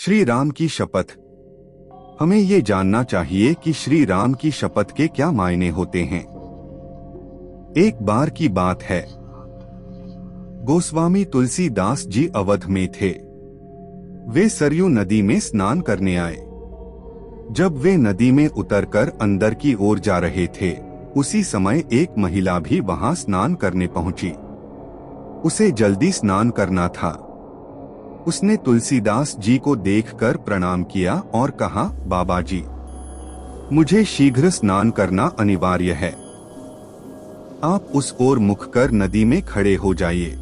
श्री राम की शपथ। हमें ये जानना चाहिए कि श्री राम की शपथ के क्या मायने होते हैं। एक बार की बात है, गोस्वामी तुलसीदास जी अवध में थे। वे सरयू नदी में स्नान करने आए। जब वे नदी में उतरकर अंदर की ओर जा रहे थे, उसी समय एक महिला भी वहां स्नान करने पहुंची। उसे जल्दी स्नान करना था। उसने तुलसीदास जी को देखकर प्रणाम किया और कहा, बाबा जी, मुझे शीघ्र स्नान करना अनिवार्य है। आप उस ओर मुख कर नदी में खड़े हो जाइए।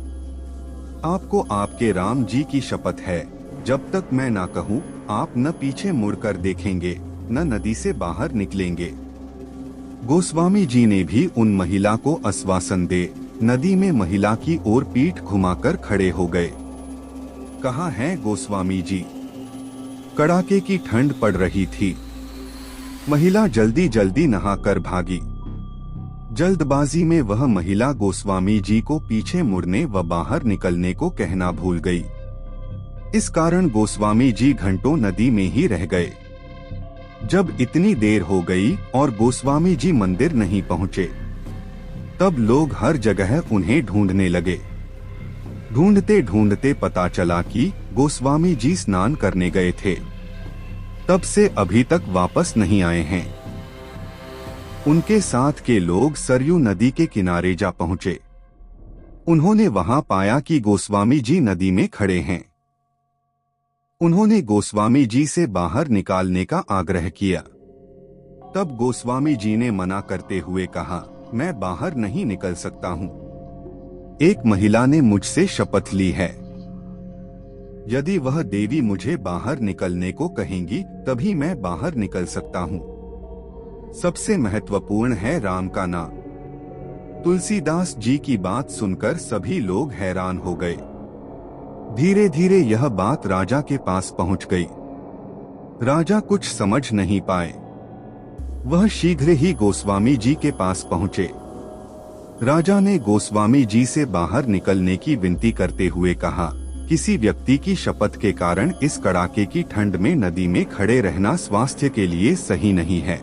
आपको आपके राम जी की शपथ है, जब तक मैं ना कहूँ आप न पीछे मुड़कर देखेंगे न नदी से बाहर निकलेंगे। गोस्वामी जी ने भी उन महिला को आश्वासन दे नदी में महिला की ओर पीठ घुमाकर खड़े हो गए। कहाँ हैं गोस्वामी जी? कड़ाके की ठंड पड़ रही थी। महिला जल्दी जल्दी नहाकर भागी। जल्दबाजी में वह महिला गोस्वामी जी को पीछे मुड़ने व बाहर निकलने को कहना भूल गई। इस कारण गोस्वामी जी घंटों नदी में ही रह गए। जब इतनी देर हो गई और गोस्वामी जी मंदिर नहीं पहुँचे, तब लोग हर जगह उन्हें ढूंढने लगे। ढूंढते ढूंढते पता चला कि गोस्वामी जी स्नान करने गए थे। तब से अभी तक वापस नहीं आए हैं। उनके साथ के लोग सरयू नदी के किनारे जा पहुंचे। उन्होंने वहां पाया कि गोस्वामी जी नदी में खड़े हैं। उन्होंने गोस्वामी जी से बाहर निकालने का आग्रह किया। तब गोस्वामी जी ने मना करते हुए कहा, मैं बाहर नहीं निकल सकता हूँ। एक महिला ने मुझसे शपथ ली है, यदि वह देवी मुझे बाहर निकलने को कहेंगी तभी मैं बाहर निकल सकता हूँ। सबसे महत्वपूर्ण है राम का नाम। तुलसीदास जी की बात सुनकर सभी लोग हैरान हो गए। धीरे धीरे यह बात राजा के पास पहुंच गई। राजा कुछ समझ नहीं पाए। वह शीघ्र ही गोस्वामी जी के पास पहुंचे। राजा ने गोस्वामी जी से बाहर निकलने की विनती करते हुए कहा, किसी व्यक्ति की शपथ के कारण इस कड़ाके की ठंड में नदी में खड़े रहना स्वास्थ्य के लिए सही नहीं है।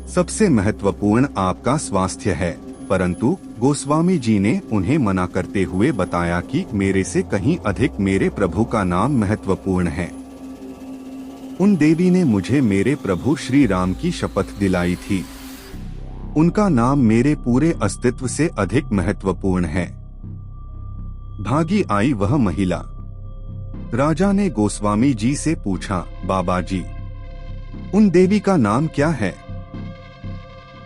सबसे महत्वपूर्ण आपका स्वास्थ्य है। परंतु गोस्वामी जी ने उन्हें मना करते हुए बताया कि मेरे से कहीं अधिक मेरे प्रभु का नाम महत्वपूर्ण है। उन देवी ने मुझे मेरे प्रभु श्री राम की शपथ दिलाई थी। उनका नाम मेरे पूरे अस्तित्व से अधिक महत्वपूर्ण है। भागी आई वह महिला। राजा ने गोस्वामी जी से पूछा, बाबा जी, उन देवी का नाम क्या है?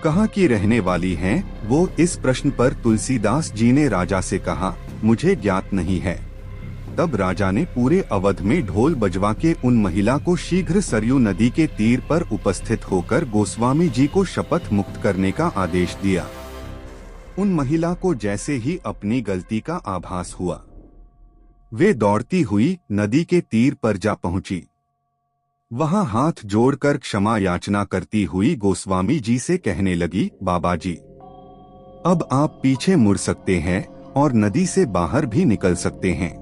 कहाँ की रहने वाली हैं वो? इस प्रश्न पर तुलसीदास जी ने राजा से कहा, मुझे ज्ञात नहीं है। तब राजा ने पूरे अवध में ढोल बजवा के उन महिला को शीघ्र सरयू नदी के तीर पर उपस्थित होकर गोस्वामी जी को शपथ मुक्त करने का आदेश दिया। उन महिला को जैसे ही अपनी गलती का आभास हुआ, वे दौड़ती हुई नदी के तीर पर जा पहुंची। वहां हाथ जोड़कर क्षमा याचना करती हुई गोस्वामी जी से कहने लगी, बाबा जी, अब आप पीछे मुड़ सकते हैं और नदी से बाहर भी निकल सकते हैं।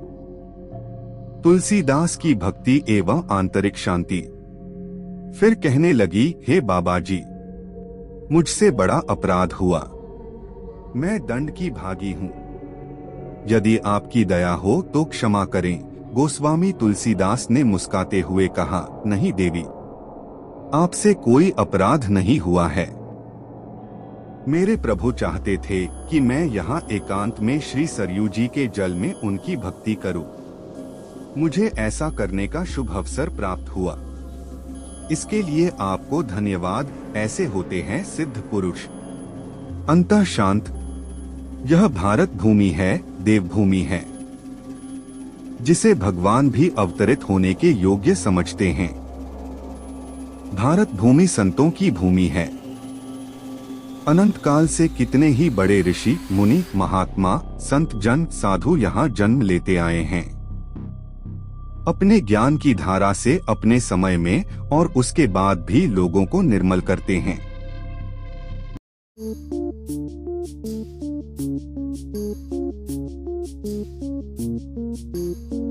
तुलसीदास की भक्ति एवं आंतरिक शांति। फिर कहने लगी, हे बाबा जी, मुझसे बड़ा अपराध हुआ। मैं दंड की भागी हूँ। यदि आपकी दया हो तो क्षमा करें। गोस्वामी तुलसीदास ने मुस्काते हुए कहा, नहीं देवी, आपसे कोई अपराध नहीं हुआ है। मेरे प्रभु चाहते थे कि मैं यहाँ एकांत में श्री सरयू जी के जल में उनकी भक्ति करूं। मुझे ऐसा करने का शुभ अवसर प्राप्त हुआ। इसके लिए आपको धन्यवाद। ऐसे होते हैं सिद्ध पुरुष। अंतः शांत। यह भारत भूमि है, देवभूमि है, जिसे भगवान भी अवतरित होने के योग्य समझते हैं। भारत भूमि संतों की भूमि है। अनंत काल से कितने ही बड़े ऋषि, मुनि, महात्मा, संत जन, साधु यहाँ जन्म लेते आए हैं। अपने ज्ञान की धारा से अपने समय में और उसके बाद भी लोगों को निर्मल करते हैं। Thank you.